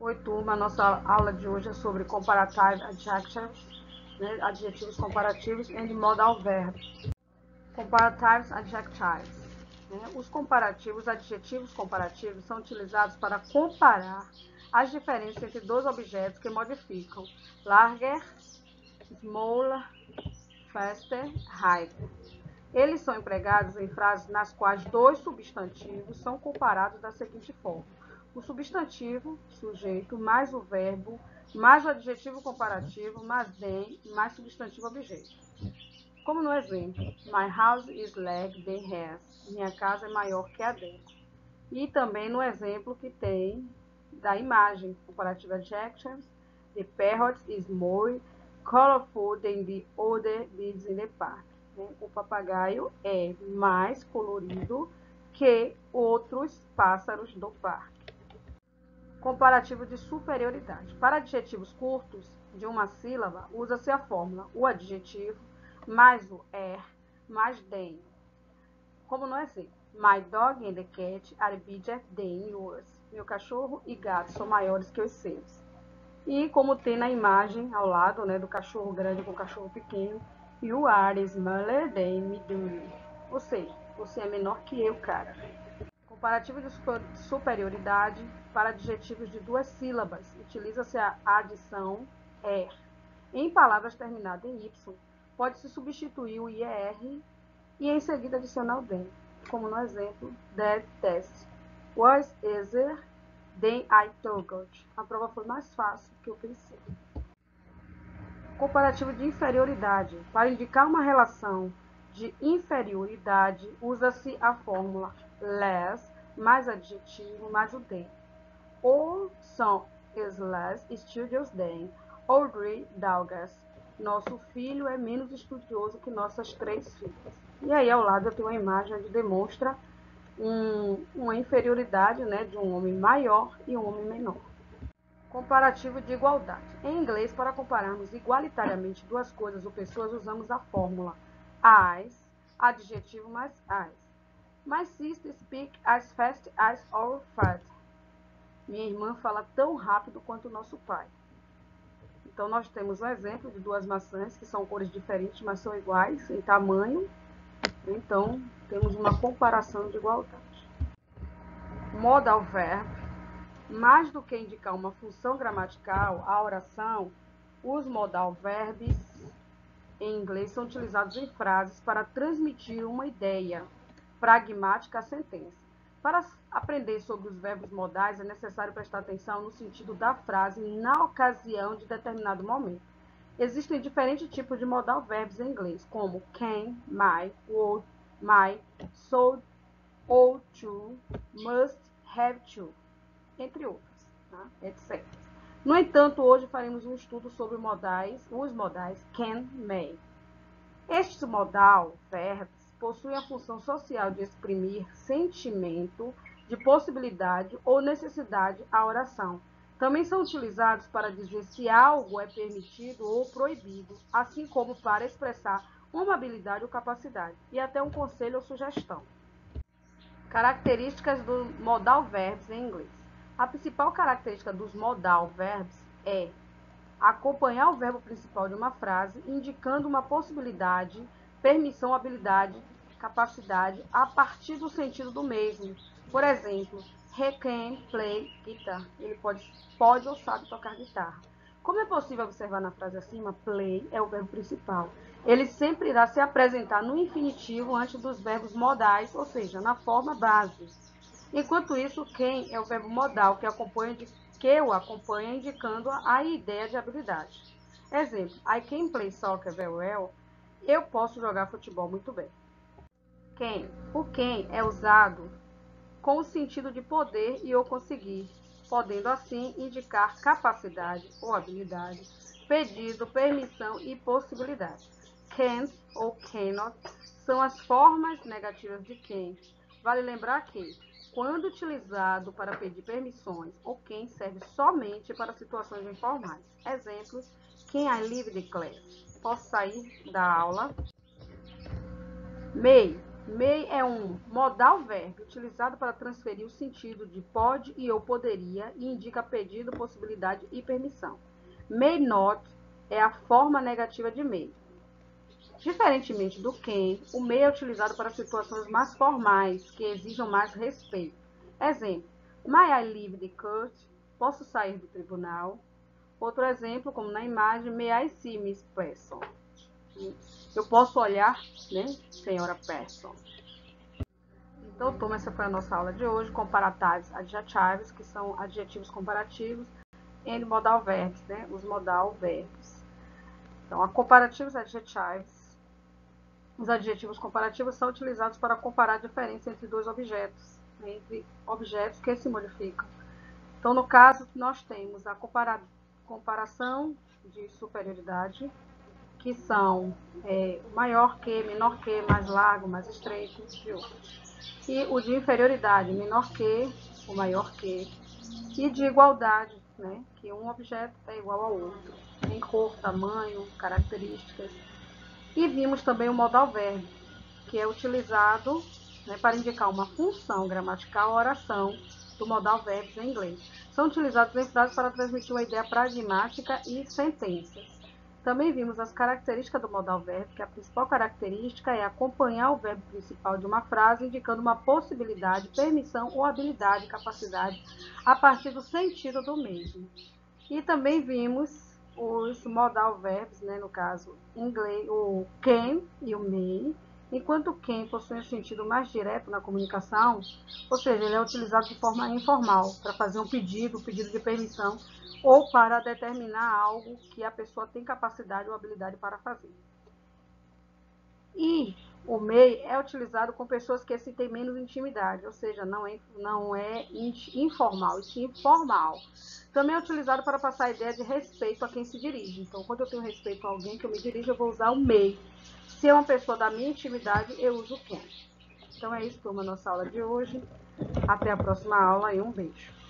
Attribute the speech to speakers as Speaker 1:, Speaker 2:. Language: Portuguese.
Speaker 1: Oi, turma. Nossa aula de hoje é sobre comparative adjectives, né? Adjetivos comparativos and modal verbs. Comparative adjectives. Né? Os comparativos, adjetivos comparativos, são utilizados para comparar as diferenças entre dois objetos que modificam larger, smaller, faster, higher. Eles são empregados em frases nas quais dois substantivos são comparados da seguinte forma: o substantivo, sujeito, mais o verbo, mais o adjetivo comparativo, mais than, mais substantivo objeto. Como no exemplo, my house is like than hers. Minha casa é maior que a dela. E também no exemplo que tem da imagem, comparative adjectives, the parrot is more colorful than the other birds in the park. O papagaio é mais colorido que outros pássaros do parque. Comparativo de superioridade. Para adjetivos curtos de uma sílaba, usa-se a fórmula o adjetivo mais o mais than. Como no exemplo, my dog and the cat are bigger than yours. Meu cachorro e gato são maiores que os seus. E como tem na imagem ao lado, né, do cachorro grande com o cachorro pequeno, you are smaller than me, do. Ou seja, você é menor que eu, cara. Comparativo de superioridade para adjetivos de duas sílabas. Utiliza-se a adição er. Em palavras terminadas em y, pode-se substituir o IR e em seguida adicionar o than. Como no exemplo, that test was easier than I thought. A prova foi mais fácil do que eu pensei. Comparativo de inferioridade. Para indicar uma relação de inferioridade, usa-se a fórmula less mais adjetivo mais o than. Ou são is less studious than Audrey Douglas. Nosso filho é menos estudioso que nossas 3 filhas. E aí ao lado eu tenho uma imagem onde demonstra uma inferioridade, né, de um homem maior e um homem menor. Comparativo de igualdade. Em inglês, para compararmos igualitariamente duas coisas ou pessoas, usamos a fórmula as, adjetivo mais as. My sister speaks as fast as our father. Minha irmã fala tão rápido quanto o nosso pai. Então, nós temos um exemplo de duas maçãs que são cores diferentes, mas são iguais em tamanho. Então, temos uma comparação de igualdade. Modal verb. Mais do que indicar uma função gramatical, a oração, os modal verbs em inglês são utilizados em frases para transmitir uma ideia pragmática à sentença. Para aprender sobre os verbos modais, é necessário prestar atenção no sentido da frase na ocasião de determinado momento. Existem diferentes tipos de modal verbs em inglês, como can, might, would, might, should, ought to, must, have to, entre outros, tá? Etc. No entanto, hoje faremos um estudo sobre os modais can, may. Estes modal verbs possuem a função social de exprimir sentimento, de possibilidade ou necessidade à oração. Também são utilizados para dizer se algo é permitido ou proibido, assim como para expressar uma habilidade ou capacidade, e até um conselho ou sugestão. Características do modal verbs em inglês. A principal característica dos modal verbs é acompanhar o verbo principal de uma frase, indicando uma possibilidade, permissão, habilidade, capacidade, a partir do sentido do mesmo. Por exemplo, he can play guitar. Ele pode ou sabe tocar guitarra. Como é possível observar na frase acima, play é o verbo principal. Ele sempre irá se apresentar no infinitivo antes dos verbos modais, ou seja, na forma base. Enquanto isso, can é o verbo modal que o acompanha indicando a ideia de habilidade. Exemplo, I can play soccer very well. Eu posso jogar futebol muito bem. Can. O can é usado com o sentido de poder e ou conseguir, podendo assim indicar capacidade ou habilidade, pedido, permissão e possibilidade. Can't ou cannot são as formas negativas de can. Vale lembrar que, quando utilizado para pedir permissões, o can serve somente para situações informais. Exemplos, can I leave the class? Posso sair da aula? May. May é um modal verbo utilizado para transferir o sentido de pode e ou poderia e indica pedido, possibilidade e permissão. May not é a forma negativa de may. Diferentemente do can, o may é utilizado para situações mais formais, que exijam mais respeito. Exemplo, may I leave the court? Posso sair do tribunal? Outro exemplo, como na imagem, may I see Miss Person? Eu posso olhar, né, senhora Person? Então, turma, essa foi a nossa aula de hoje, comparativos adjectives, que são adjetivos comparativos, e modal verbs, né, os modal verbos. Então, a comparativos adjectives, os adjetivos comparativos são utilizados para comparar a diferença entre dois objetos, né, entre objetos que se modificam. Então, no caso, nós temos a comparação de superioridade, que são maior que, menor que, mais largo, mais estreito, e outros. E o de inferioridade, menor que, o maior que. E de igualdade, né, que um objeto é igual ao outro, em cor, tamanho, características. E vimos também o modal verbo, que é utilizado, né, para indicar uma função gramatical ou oração do modal verbs em inglês. São utilizados em frases para transmitir uma ideia pragmática e sentenças. Também vimos as características do modal verbo, que a principal característica é acompanhar o verbo principal de uma frase, indicando uma possibilidade, permissão ou habilidade, capacidade, a partir do sentido do mesmo. E também vimos os modal verbs, né, no caso, em inglês, o can e o may, enquanto o can possui um sentido mais direto na comunicação, ou seja, ele é utilizado de forma informal, para fazer um pedido de permissão, ou para determinar algo que a pessoa tem capacidade ou habilidade para fazer. E o may é utilizado com pessoas que se têm menos intimidade, ou seja, não é informal, e sim formal. Também é utilizado para passar a ideia de respeito a quem se dirige. Então, quando eu tenho respeito a alguém que eu me dirijo, eu vou usar o may. Se é uma pessoa da minha intimidade, eu uso o can. Então é isso, turma, nossa aula de hoje. Até a próxima aula e um beijo.